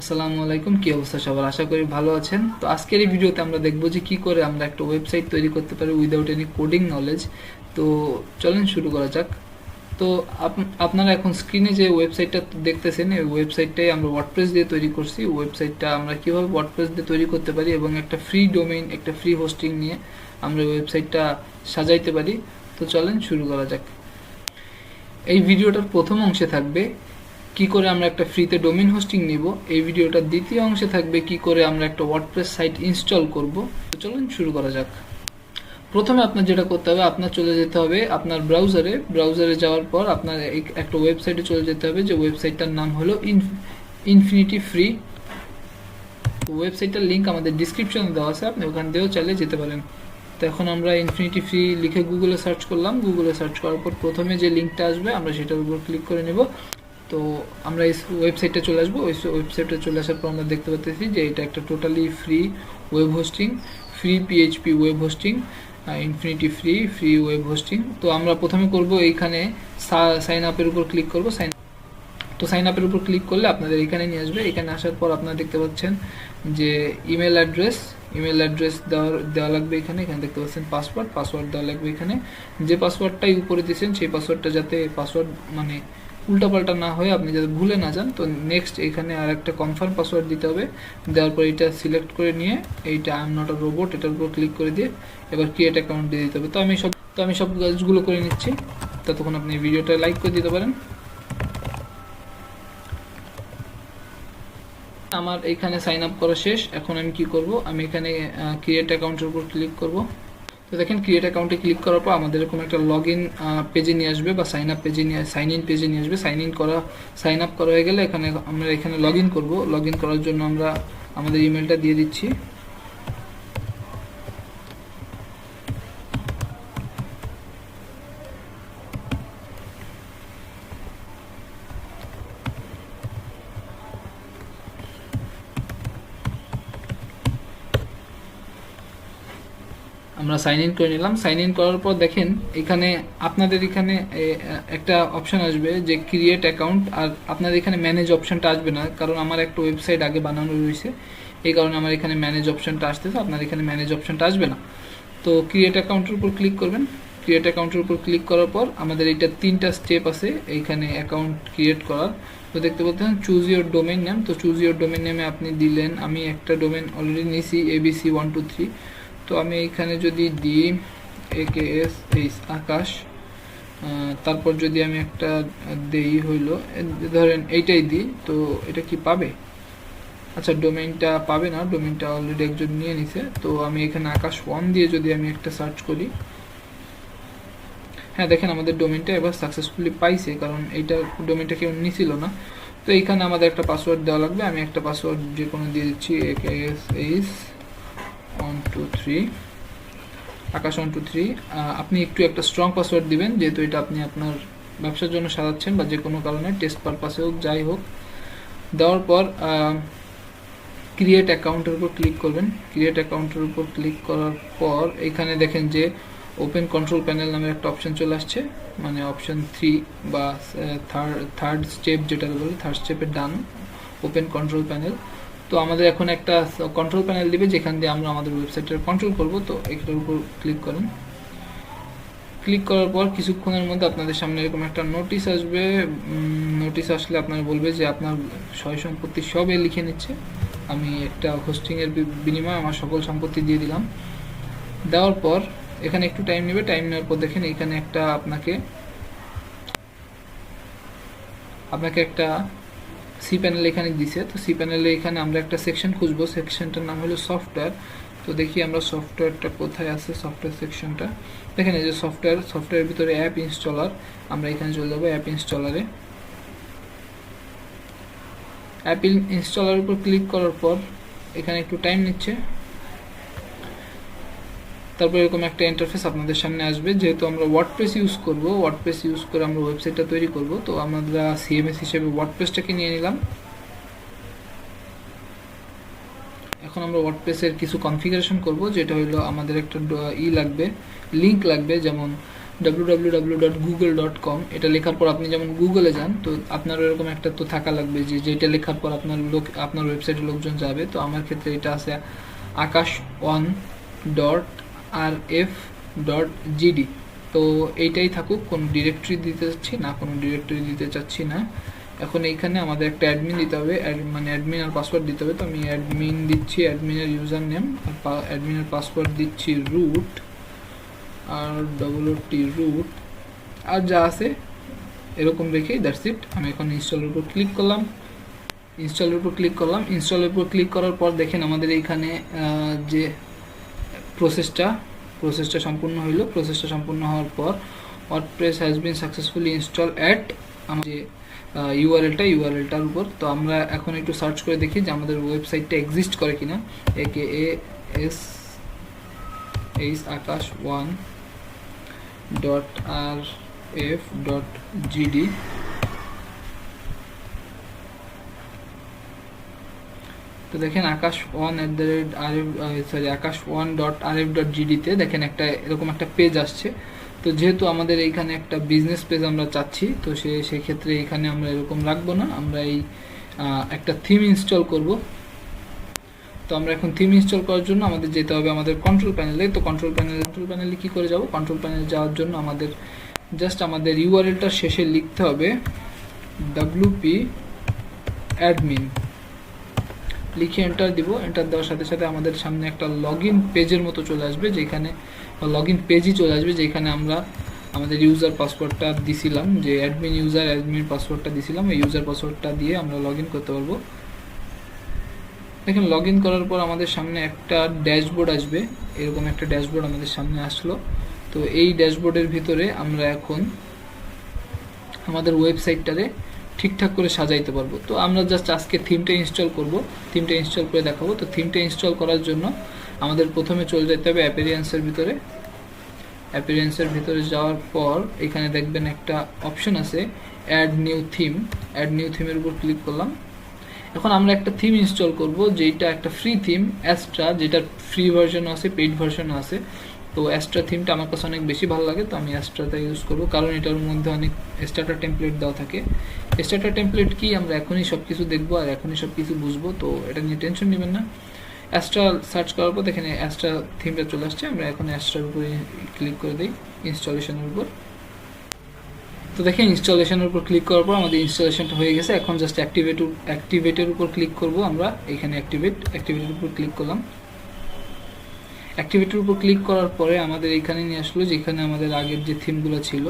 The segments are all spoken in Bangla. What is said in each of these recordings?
আসসালামু আলাইকুম, কি অবস্থা সবার? আশা করি ভালো আছেন। তো আজকের এই ভিডিওতে আমরা দেখব যে কি করে আমরা একটা ওয়েবসাইট তৈরি করতে পারি উইদাউট এনি কোডিং নলেজ। তো চলেন শুরু করা যাক। তো আপনারা এখন স্ক্রিনে যে ওয়েবসাইটটা দেখতেছেন, এই ওয়েবসাইটটাই আমরা ওয়ার্ডপ্রেস দিয়ে তৈরি করছি। ওয়েবসাইটটা আমরা কিভাবে ওয়ার্ডপ্রেস দিয়ে তৈরি করতে পারি এবং একটা ফ্রি ডোমেইন, একটা ফ্রি হোস্টিং নিয়ে আমরা ওয়েবসাইটটা সাজাইতে পারি। তো চলেন শুরু করা যাক। এই ভিডিওটার প্রথম অংশে থাকবে কি করে আমরা একটা ফ্রিতে ডোমেইন হোস্টিং নিব। এই ভিডিওটার দ্বিতীয় অংশে থাকবে কি করে আমরা একটা ওয়ার্ডপ্রেস সাইট ইনস্টল করব। তো চলুন শুরু করা যাক। প্রথমে আপনার যেটা করতে হবে, আপনার চলে যেতে হবে আপনার ব্রাউজারে যাওয়ার পর আপনার একটা ওয়েবসাইটে চলে যেতে হবে, যে ওয়েবসাইটটার নাম হলো ইনফিনিটি ফ্রি। ওয়েবসাইটটার লিঙ্ক আমাদের ডিসক্রিপশনে দেওয়া আছে, আপনি ওখান দিয়েও চাইলে যেতে পারেন। তো এখন আমরা ইনফিনিটি ফ্রি লিখে গুগলে সার্চ করলাম। গুগলে সার্চ করার পর প্রথমে যে লিঙ্কটা আসবে আমরা সেটার উপর ক্লিক করে নেব। তো আমরা এই ওয়েবসাইটে চলে আসবো। ওই ওয়েবসাইটে চলে আসার পর আমরা দেখতে পাচ্ছি যে এটা একটা totally free web hosting, free PHP web hosting, infinity free web hosting. তো আমরা প্রথমে করব এইখানে সাইন আপের উপর ক্লিক করব। সাইন আপের উপর ক্লিক করলে আপনাদের এখানে নিয়ে আসবে। এখানে আসার পর আপনারা দেখতে পাচ্ছেন যে ইমেল অ্যাড্রেস দেওয়া লাগবে। এখানে দেখতে পাচ্ছেন পাসওয়ার্ড দেওয়া লাগবে। এখানে যে পাসওয়ার্ডটাই উপরে দিয়েছেন সেই পাসওয়ার্ডটা যাতে পাসওয়ার্ড মানে উল্টাপাল্টা না হয়ে আপনি যাতে ভুলে না যান। তো নেক্সট এখানে আর একটা কনফার্ম পাসওয়ার্ড দিতে হবে। দেওয়ার পর এটা সিলেক্ট করে নিয়ে এইটা I am not a robot এটার উপর ক্লিক করে দিয়ে এবার ক্রিয়েট অ্যাকাউন্ট দিয়ে দিতে হবে। তো আমি সব কাজগুলো করে নিচ্ছি। ততক্ষণ আপনি ভিডিওটা লাইক করে দিতে পারেন। আমার এখানে সাইন আপ করা শেষ। এখন আমি কি করব, আমি এখানে ক্রিয়েট অ্যাকাউন্টের উপর ক্লিক করব। তো দেখেন ক্রিয়েট অ্যাকাউন্টে ক্লিক করার পর আমাদের এরকম একটা লগ ইন পেজে নিয়ে আসবে বা সাইন ইন পেজে নিয়ে আসবে। সাইন আপ করা হয়ে গেলে আমরা এখানে লগ ইন করবো। লগ ইন করার জন্য আমরা আমাদের ইমেলটা দিয়ে দিচ্ছি। আমরা সাইন ইন করে নিলাম। সাইন ইন করার পর দেখেন আপনাদের এখানে একটা অপশন আসবে যে ক্রিয়েট অ্যাকাউন্ট, আর আপনাদের এখানে ম্যানেজ অপশনটা আসবে না, কারণ আমার একটা ওয়েবসাইট আগে বানানো রয়েছে, এই কারণে আমার এখানে ম্যানেজ অপশনটা আসতেছে। আপনার এখানে ম্যানেজ অপশনটা আসবে না। তো ক্রিয়েট অ্যাকাউন্টের উপর ক্লিক করবেন। ক্রিয়েট অ্যাকাউন্টের উপর ক্লিক করার পর আমাদের এইটা 3টা স্টেপ আছে এইখানে অ্যাকাউন্ট ক্রিয়েট করার। তো দেখতে পাচ্ছেন চুজ ইউর ডোমেইন নেম। তো চুজ ইউর ডোমেইন নেমে আপনি দিলেন, আমি একটা ডোমেইন অলরেডি নিয়েছি ABC123। তো আমি এখানে যদি দিই AKS আকাশ, তারপর যদি আমি একটা দেই হইলো ধরেন এইটাই দিই, তো এটা কি পাবে? আচ্ছা, ডোমেইনটা পাবে না, ডোমেইনটা অলরেডি একজন নিয়ে নিছে। তো আমি এখানে আকাশ1 দিয়ে যদি আমি একটা সার্চ করি, হ্যাঁ দেখেন আমাদের ডোমেইনটা এবার সাকসেসফুলি পাইছে, কারণ এইটা ডোমেইনটা কেউ নিছিল না। তো এইখানে আমাদের একটা পাসওয়ার্ড দেওয়া লাগবে। আমি একটা পাসওয়ার্ড যে কোনো দিয়ে দিচ্ছি, AKS123 আকাশ123। আপনি একটা স্ট্রং পাসওয়ার্ড দিবেন, যেহেতু এটা আপনি আপনার ব্যবসার জন্য সাজাচ্ছেন বা যে কোনো কারণে টেস্ট পারপাসে হোক, যাই হোক। দেওয়ার পর ক্রিয়েট অ্যাকাউন্টের উপর ক্লিক করবেন। ক্রিয়েট অ্যাকাউন্টের উপর ক্লিক করার পর এখানে দেখেন যে ওপেন কন্ট্রোল প্যানেল নামের একটা অপশন চলে আসছে, মানে অপশন 3 বা থার্ড স্টেপ যেটা বলে, থার্ড স্টেপের ডান ওপেন কন্ট্রোল প্যানেল। তো আমাদের এখন একটা কন্ট্রোল প্যানেল দিবে যেখান দিয়ে আমরা আমাদের ওয়েবসাইটের কন্ট্রোল করব। তো এটার উপর ক্লিক করেন। ক্লিক করার পর কিছুক্ষণের মধ্যে আপনাদের সামনে এরকম একটা নোটিশ আসবে। নোটিশ আসলে আপনার বলবে যে আপনার সয় সম্পত্তি সবে লিখে নিচ্ছে। আমি একটা হোস্টিংয়ের বিনিময়ে আমার সকল সম্পত্তি দিয়ে দিলাম। দেওয়ার পর এখানে একটু টাইম নেবে। টাইম নেওয়ার পর দেখেন এখানে আপনাকে একটা সি প্যানেল এখানে দিছে। তো সি প্যানেলে এখানে আমরা একটা সেকশন খুঁজবো। সেকশনটার নাম হলো সফটওয়্যার। তো দেখি আমরা সফটওয়্যারটা কোথায় আছে। সফটওয়্যার সেকশনটা দেখেন, এই যে সফটওয়্যারের ভিতরে অ্যাপ ইনস্টলার। আমরা এখানে চলে যাবো অ্যাপ ইনস্টলারে। অ্যাপ ইনস্টলার উপর ক্লিক করার পর এখানে একটু টাইম নিচ্ছে। তারপর এরকম একটা ইন্টারফেস আপনাদের সামনে আসবে। যেহেতু আমরা ওয়ার্ডপ্রেস ইউজ করে আমরা ওয়েবসাইটটা তৈরি করব, তো আমরা সিএমএস হিসেবে ওয়ার্ডপ্রেসটাকে নিয়ে নিলাম। এখন আমরা ওয়ার্ডপ্রেসের কিছু কনফিগারেশন করব, যেটা হলো আমাদের একটা লিঙ্ক লাগবে, যেমন www.google.com। এটা লেখার পর আপনি যেমন গুগলে যান, তো আপনার এরকম একটা তো থাকা লাগবে যে যেটা লেখার পর আপনার ওয়েবসাইটে লোকজন যাবে। তো আমার ক্ষেত্রে এটা আছে akash1.rf.gd। তো এইটাই থাকুক, কোনো ডিরেক্টরি দিতে চাচ্ছি না, কোনো ডিরেক্টরি দিতে চাচ্ছি না। এখন এইখানে আমাদের একটা অ্যাডমিন দিতে হবে, মানে অ্যাডমিন আর পাসওয়ার্ড দিতে হবে। তো আমি অ্যাডমিন দিচ্ছি, অ্যাডমিনের ইউজার নেম, আর অ্যাডমিনের পাসওয়ার্ড দিচ্ছি রুট, আর রুট, আর যা আছে এরকম রেখেই দ্যাটস ইট। আমি এখন ইনস্টলের উপর ক্লিক করলাম। ইনস্টলের উপর ক্লিক করার পর দেখেন আমাদের এইখানে যে প্রসেসটা সম্পূর্ণ হইল। প্রসেসটা সম্পূর্ণ হওয়ার পর WordPress has been successfully install at আমার যে ইউআরএলটার উপর। তো আমরা এখন একটু সার্চ করে দেখি যে আমাদের ওয়েবসাইটটা এক্সিস্ট করে কিনা। akash1.rf.gd। তো দেখেন akash1.rf.gd তে দেখেন একটা এরকম একটা পেজ আসছে। তো যেহেতু আমাদের এইখানে একটা বিজনেস পেজ আমরা চাচ্ছি, তো সেক্ষেত্রে এখানে আমরা এরকম রাখবো না, আমরা এই একটা থিম ইনস্টল করব। তো আমরা এখন থিম ইনস্টল করার জন্য আমাদের যেতে হবে আমাদের কন্ট্রোল প্যানেলে। তো কন্ট্রোল প্যানেলে কি করে যাব? কন্ট্রোল প্যানেলে যাওয়ার জন্য আমাদের জাস্ট আমাদের ইউআরএলটার শেষে লিখতে হবে wp admin, লিখে এন্টার দিব। এন্টার দেওয়ার সাথে সাথে আমাদের সামনে একটা লগইন পেজের মতো চলে আসবে, যেখানে লগইন পেজই চলে আসবে, যেখানে আমরা আমাদের ইউজার পাসওয়ার্ডটা দিছিলাম, যে অ্যাডমিন পাসওয়ার্ডটা দিছিলাম, এই ইউজার পাসওয়ার্ডটা দিয়ে আমরা লগইন করতে পারবো। দেখেন লগইন করার পর আমাদের সামনে একটা ড্যাশবোর্ড আসবে, এরকম একটা ড্যাশবোর্ড আমাদের সামনে আসলো। তো এই ড্যাশবোর্ডের ভিতরে আমরা এখন আমাদের ওয়েবসাইটটারে ঠিকঠাক করে সাজাইতে পারবো। তো আমরা জাস্ট আজকে থিমটা ইনস্টল করব, থিমটা ইনস্টল করে দেখাবো। তো থিমটা ইনস্টল করার জন্য আমাদের প্রথমে চলে যেতে হবে অ্যাপিয়ারেন্সের ভিতরে যাওয়ার পর এখানে দেখবেন একটা অপশন আছে অ্যাড নিউ থিমের উপর ক্লিক করলাম। এখন আমরা একটা থিম ইনস্টল করব, যেটা একটা ফ্রি থিম অ্যাস্ট্রা, যেটার ফ্রি ভার্সনও আছে, পেইড ভার্সনও আছে। তো অ্যাস্ট্রা থিমটা আমার কাছে অনেক বেশি ভালো লাগে, তো আমি অ্যাস্ট্রাটা ইউজ করব, কারণ এটার মধ্যে অনেক স্টার্টার টেমপ্লেট দেওয়া থাকে। স্টার্টার টেমপ্লেট কি আমরা এখনই সব কিছু দেখবো আর এখনই সব কিছু বুঝবো, তো এটা নিয়ে টেনশন নেবেন না। অ্যাস্ট্রা সার্চ করার পর দেখেন অ্যাস্ট্রা থিমটা চলে আসছে। আমরা এখন অ্যাস্ট্রার উপরে ক্লিক করে দিই, ইনস্টলেশনের উপর। তো দেখেন ইনস্টলেশনের উপর ক্লিক করার পর আমাদের ইনস্টলেশনটা হয়ে গেছে। এখন জাস্ট অ্যাক্টিভেটের উপর ক্লিক করব আমরা। এখানে অ্যাক্টিভেটের উপর ক্লিক করলাম। অ্যাক্টিভেটের উপর ক্লিক করার পরে আমাদের এখানে নিয়ে আসলো যেখানে আমাদের আগের যে থিমগুলো ছিল।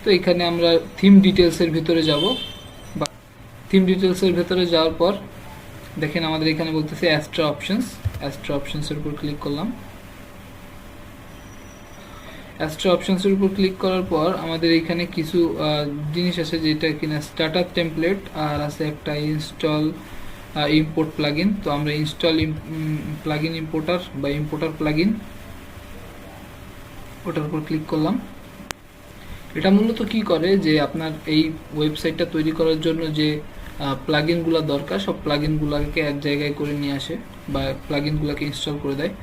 তো এখানে আমরা থিম ডিটেলসের ভিতরে যাব, বা থিম ডিটেলসের ভিতরে যাওয়ার পর দেখেন আমাদের এখানে বলতেছে অ্যাস্ট্রা অপশনসের উপর ক্লিক করলাম। অ্যাস্ট্রা অপশনসের উপর ক্লিক করার পর আমাদের এখানে কিছু জিনিস আছে, যেটা কিনা স্টার্টার টেমপ্লেট, আর আছে একটা ইনস্টল ইম্পোর্ট প্লাগইন। তো আমরা ইনস্টল প্লাগইন ইম্পোর্টার বা ইম্পোর্টার প্লাগইন, ওটার উপর ক্লিক করলাম। এটা মূলত কি করে, যে আপনার এই ওয়েবসাইটটা তৈরি করার জন্য যে প্লাগইনগুলো দরকার, সব প্লাগইনগুলোকে এক জায়গায় করে নিয়ে আসে বা প্লাগইনগুলোকে ইনস্টল করে দেয়।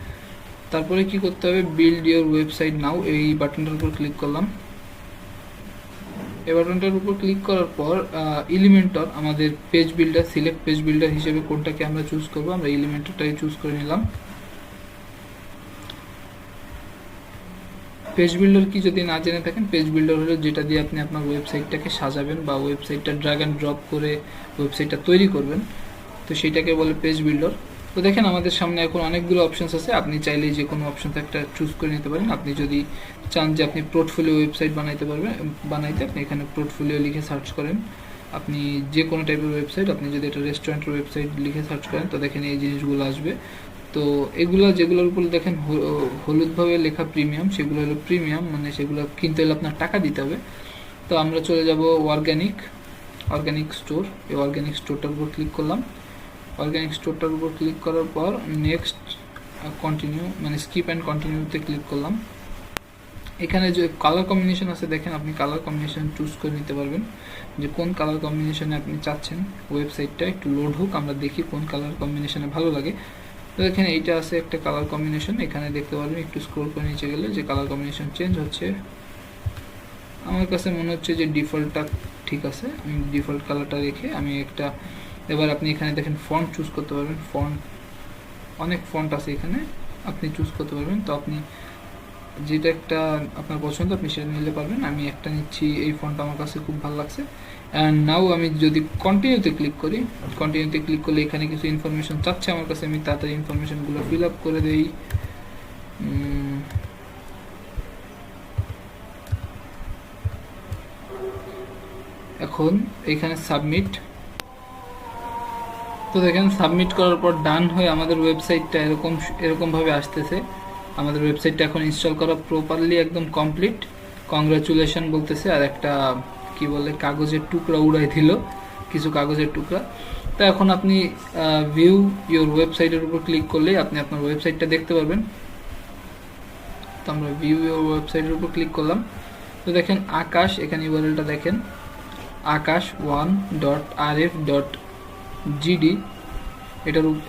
তারপরে কি করতে হবে, বিল্ড ইওর ওয়েবসাইট নাও, এই বাটনটার উপর ক্লিক করলাম। এই বাটনটার উপর ক্লিক করার পর এলিমেন্টর, আমাদের page builder, select page builder হিসেবে কোনটাকে আমরা চুজ করব, আমরা এলিমেন্টরটাই চুজ করে নিলাম। পেজ বিল্ডার কি যদি না জেনে থাকেন, পেজ বিল্ডার হলো যেটা দিয়ে আপনি আপনার ওয়েবসাইটটাকে সাজাবেন বা ওয়েবসাইটটা ড্র্যাগ অ্যান্ড ড্রপ করে ওয়েবসাইটটা তৈরি করবেন, তো সেইটাকে বলে পেজ বিল্ডার। তো দেখেন আমাদের সামনে এখন অনেকগুলো অপশনস আছে, আপনি চাইলেই যে কোনো অপশন একটা চুজ করে নিতে পারেন। আপনি যদি চান যে আপনি পোর্টফোলিও ওয়েবসাইট বানাইতে আপনি এখানে পোর্টফোলিও লিখে সার্চ করেন। আপনি যে কোনো টাইপের ওয়েবসাইট, আপনি যদি এটা রেস্টুরেন্টের ওয়েবসাইট লিখে সার্চ করেন, তো দেখেন এই জিনিসগুলো আসবে। তো এগুলো যেগুলোর উপর দেখেন হলুদভাবে লেখা প্রিমিয়াম, সেগুলো হলো প্রিমিয়াম, মানে সেগুলো কিনতে হলে আপনার টাকা দিতে হবে। তো আমরা চলে যাব অর্গানিক স্টোর, এই অর্গানিক স্টোরটার উপর ক্লিক করলাম। অর্গানিক স্টোরটার উপর ক্লিক করার পর নেক্সট কন্টিনিউ, মানে স্কিপ অ্যান্ড কন্টিনিউতে ক্লিক করলাম। এখানে যে কালার কম্বিনেশন আছে দেখেন, আপনি কালার কম্বিনেশন চুজ করে নিতে পারবেন যে কোন কালার কম্বিনেশনে আপনি চাচ্ছেন ওয়েবসাইটটা একটু লোড হোক, আমরা দেখি কোন কালার কম্বিনেশনে ভালো লাগে। তো এখানে এইটা আছে একটা কালার কম্বিনেশন, এখানে দেখতে পারবেন একটু স্ক্রল করে নিচে গেলে যে কালার কম্বিনেশন চেঞ্জ হচ্ছে। আমার কাছে মনে হচ্ছে যে ডিফল্টটা ঠিক আছে, আমি ডিফল্ট কালারটা রেখে আমি একটা, এবার আপনি এখানে দেখেন ফন্ট চুজ করতে পারবেন, ফন্ট অনেক ফন্ট আছে এখানে, আপনি চুজ করতে পারবেন। তো আপনি যেটা একটা আপনার পছন্দ আপনি সেটা নিতে পারবেন। আমি একটা নিচ্ছি, এই ফন্টটা আমার কাছে খুব ভালো লাগছে। অ্যান্ড নাও আমি যদি কন্টিনিউতে ক্লিক করি, কন্টিনিউতে ক্লিক করলে এখানে কিছু ইনফরমেশন চাচ্ছে আমার কাছে, আমি তাড়াতাড়ি ইনফরমেশনগুলো ফিল আপ করে দেই। এখন এখানে সাবমিট, তো দেখেন সাবমিট করার পর ডান হয়ে আমাদের ওয়েবসাইটটা এরকমভাবে আসতেছে। আমাদের ওয়েবসাইটটা এখন ইনস্টল করা প্রপারলি একদম কমপ্লিট, কংগ্রাচুলেশন বলতেছে। আর একটা কি বলে কাগজের টুকরা উড়াই দিল, কিছু কাগজের টুকরা। তো এখন আপনি ভিউ ইউর ওয়েবসাইটের উপর ক্লিক করলেই আপনি আপনার ওয়েবসাইটটা দেখতে পারবেন। তো আমরা ভিউ ইউর ওয়েবসাইটের উপর ক্লিক করলাম। তো দেখেন আকাশ, এখানে ইউআরএলটা দেখেন akash1.rf.gd,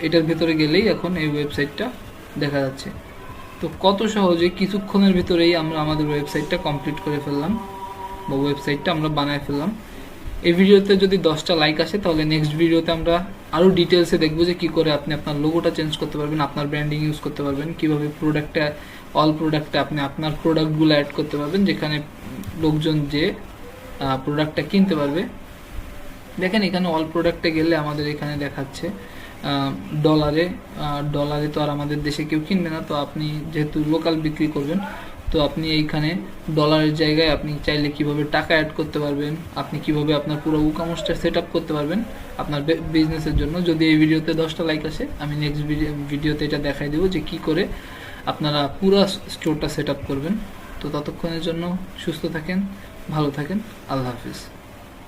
এটার ভেতরে গেলেই এখন এই ওয়েবসাইটটা দেখা যাচ্ছে। তো কত সহজে কিছুক্ষণের ভিতরেই আমরা আমাদের ওয়েবসাইটটা কমপ্লিট করে ফেললাম, বা ওয়েবসাইটটা আমরা বানায় ফেললাম। এই ভিডিওতে যদি 10টা লাইক আসে তাহলে নেক্সট ভিডিওতে আমরা আরও ডিটেলসে দেখবো যে কী করে আপনি আপনার লোগোটা চেঞ্জ করতে পারবেন, আপনার ব্র্যান্ডিং ইউজ করতে পারবেন, কীভাবে অল প্রোডাক্টে আপনি আপনার প্রোডাক্টগুলো অ্যাড করতে পারবেন, যেখানে লোকজন যে প্রোডাক্টটা কিনতে পারবে। দেখেন এখানে অল প্রোডাক্টে গেলে আমাদের এখানে দেখাচ্ছে ডলারে তো আর আমাদের দেশে কেউ কিনবে না। তো আপনি যেহেতু লোকাল বিক্রি করবেন, তো আপনি এইখানে ডলারের জায়গায় আপনি চাইলে কিভাবে টাকা অ্যাড করতে পারবেন, আপনি কিভাবে আপনার পুরো ই-কমার্সটা সেট আপ করতে পারবেন আপনার বিজনেসের জন্য। যদি এই ভিডিওতে 10টা লাইক আসে আমি নেক্সট ভিডিওতে এটা দেখাই দেবো যে কি করে আপনারা পুরো স্টোরটা সেট আপ করবেন। তো ততক্ষণের জন্য সুস্থ থাকেন, ভালো থাকেন, আল্লাহ হাফিজ।